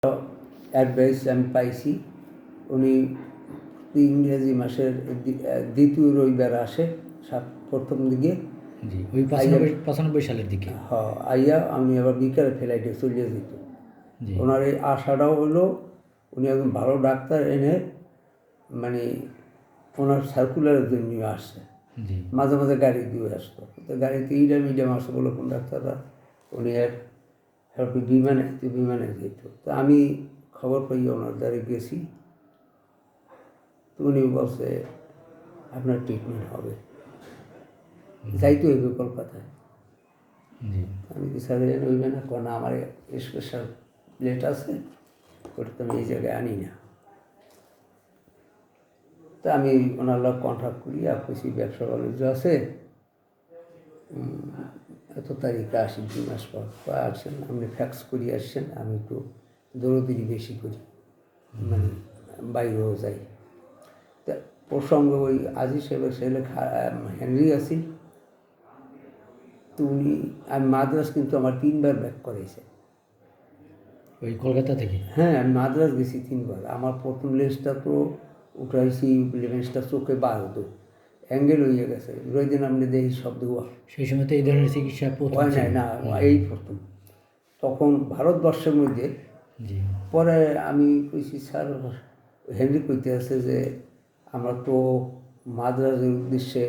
Advice আমি পাইছি। উনি ইংরেজি মাসের দ্বিতীয় রবিবার আসে প্রথম দিকে, জি, ওই 95 সালের দিকে। আইয়া আমি আবার বিকালে ফ্লাইটে চলে যেত। ওনার এই আশাটাও হলো উনি একজন ভালো ডাক্তার এনে মানে ওনার সার্কুলারের জন্য আসছে। মাঝে মাঝে গাড়ি দিয়ে আসতো, তো গাড়িতে মিডিয়াম আসে বলে কোন ডাক্তাররা, উনি বিমানে যেত। তো আমি খবর পাই ওনার দ্বারে গেছি, তো উনি বলছে আপনার ট্রিটমেন্ট হবে, যাইতে হইবে কলকাতায়। আমি কি স্যার হইবে না, কেন আমার স্পেশাল প্লেট আছে, ওটা তো আমি এই জায়গায় আনি না। তা আমি ওনার লোক কন্ট্যাক্ট করি, আপনি ব্যবসা বাণিজ্য আছে, এত তারিখে আসি 2 মাস পর আসছেন, আপনি ফ্যাক্স করি আসছেন, আমি একটু দৌড়দিরি বেশি করি, মানে বাইরেও যাই। তা প্রসঙ্গে ওই আজিজ সাহেবের ছেলে হেনরি আসিল, তো উনি আমি মাদ্রাস কিন্তু আমার 3 বার ব্যাক করেছে ওই কলকাতা থেকে। হ্যাঁ, আমি মাদ্রাস গেছি 3 বার। আমার প্রথম লেন্সটা তো উঠাইছি, লেন্সটা চোখে বারতো অ্যাঙ্গেল হয়ে গেছে, ওই দিন আপনি দেখি শব্দ সেই সময় তো এই ধরনের চিকিৎসা হয় নাই না, এই প্রথম। তখন ভারতবর্ষের মধ্যে পরে আমি কইছি স্যার হেনরি কইতে আছে যে আমরা তো মাদ্রাসের উদ্দেশ্যে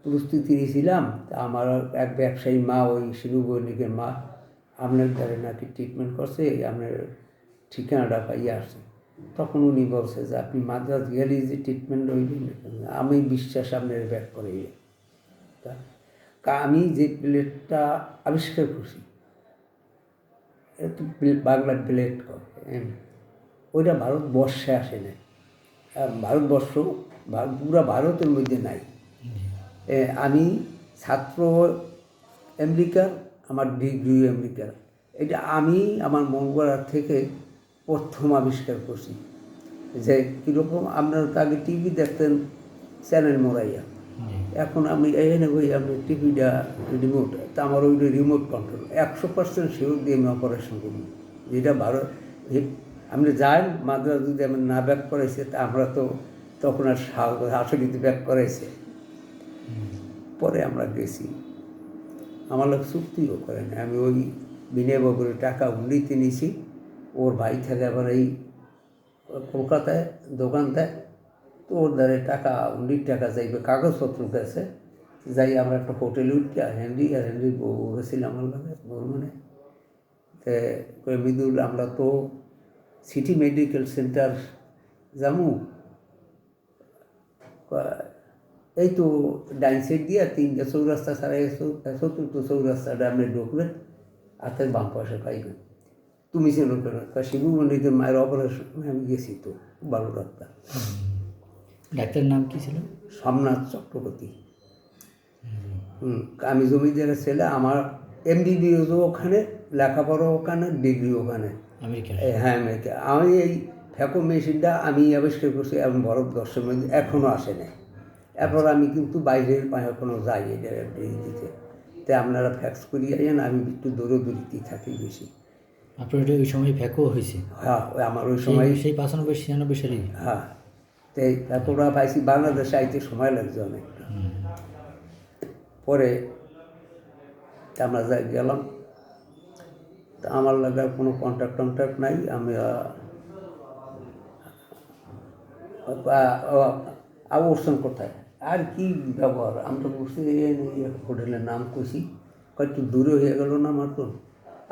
প্রস্তুতি নিয়েছিলাম, তা আমার এক ব্যবসায়ী মা, ওই শিলু বৈনিকের মা, আপনার দ্বারা নাকি ট্রিটমেন্ট করছে, আপনার ঠিকানাটা পাইয়ে আসছে। তখন উনি বলছে যে আপনি মাদ্রাস গেলেই যে ট্রিটমেন্ট হইবেন, আমি বিশ্বাস আপনার ব্যাক করে। তা আমি যে প্লেটটা আবিষ্কার করছি, একটু বাংলার প্লেট করে, ওইটা ভারতবর্ষে আসে না, ভারতবর্ষ পুরা ভারতের মধ্যে নাই। আমি ছাত্র আমেরিকার, আমার ডিগ্রি আমেরিকার, এটা আমি আমার মঙ্গলার থেকে প্রথম আবিষ্কার করছি। যে কীরকম আপনার আগে টিভি দেখতেন চ্যানেল মোড়াইয়া, এখন আমি এখানে বই আমি টিভিটা রিমোট, তা আমার ওই রিমোট কন্ট্রোল 100% শিওর দিয়ে আমি অপারেশন করি। যেটা ভারত আপনি যান মাদ্রাস যদি আমি না ব্যাক করাইছে, তা আমরা তো তখন আর আসলে ব্যাক করাইছে। পরে আমরা গেছি, আমার লোক চুক্তিও করে না, আমি ওই বিনয়বাবুর টাকা উন্নতি নিয়েছি, ওর ভাই থেকে আবার এই কলকাতায় দোকান দেয়, তো ওর দ্বারা টাকা টাকা যাইবে, কাগজপত্র গেছে, যাই আমরা একটা হোটেলে উঠি, আর হেনরি বউ গেছিলাম আমার লাগে বর্মনে। তো মৃদুল আমরা তো সিটি মেডিকেল সেন্টার যাবো, এই তো ডাইন সাইড দিয়ে 3টা চৌরাস্তা ছাড়া চতুর্থ চৌরাস্তাটা আপনি ঢুকবেন, আর তার বাম পাশে পাইবেন। তুমি ছিল কেন? শিবু মন্দিরের মায়ের অপারেশন আমি গেছি, তো ভালো ডাক্তার। ডাক্তারের নাম কি ছিল? সোমনাথ চক্রবর্তী। আমি জমিদারের ছেলে, আমার MBBSও ওখানে, লেখাপড়া ওখানে, ডিগ্রি ওখানে, হ্যাঁ আমেরিকা। আমি এই ফ্যাকো মেশিনটা আমি আবিষ্কার করছি, এবং ভারতবর্ষের মধ্যে এখনও আসে না। এরপর আমি কিন্তু বাইরের এখনও যাই এটা দিতে, তাই আপনারা ফ্যাক্স করিয়ে যান, আমি একটু দৌড়িতে থাকি বেশি। আপনার এটা ওই সময় ফ্যাকো হয়েছে? হ্যাঁ, আমার ওই সময় সেই 95-96 সালে। হ্যাঁ, তাই ফ্যাকোটা পাইছি, বাংলাদেশে আইতে সময় লাগছে অনেকটা। পরে আমরা যাই গেলাম, তা আমার লাগার কোনো কন্ট্যাক্ট নাই। আমি অবস্থান কোথায় আর কি ব্যবহার, আমরা বসে হোটেলের নাম কষি, কয়েকটু দূরে হয়ে গেল না আমার তো।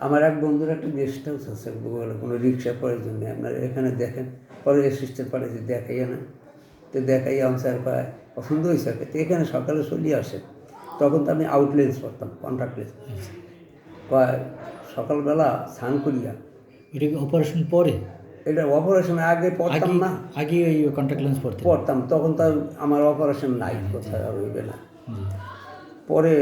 আমার এক বন্ধুর একটা গেস্ট হাউস আছে, কোনো রিক্সা করার জন্য, আপনারা এখানে দেখেন, পরে অ্যাসিস্ট্যান্ট পাঠাইছে, দেখাইয়া না, তো দেখাইয়া স্যার পায় পছন্দ হয়েছে, তো এখানে সকালে চলে আসে। তখন তো আমি আউটলেন্স করতাম, কন্ট্যাক্ট লেন্স, সকালবেলা স্নান করিয়া। এটা কি অপারেশন পরে? এটা অপারেশন আগে পড়তাম না, আগে ওই কন্ট্যাক্ট লেন্স পড়তাম, তখন তো আমার অপারেশন নাই, কোথায় আর হইবে না। পরে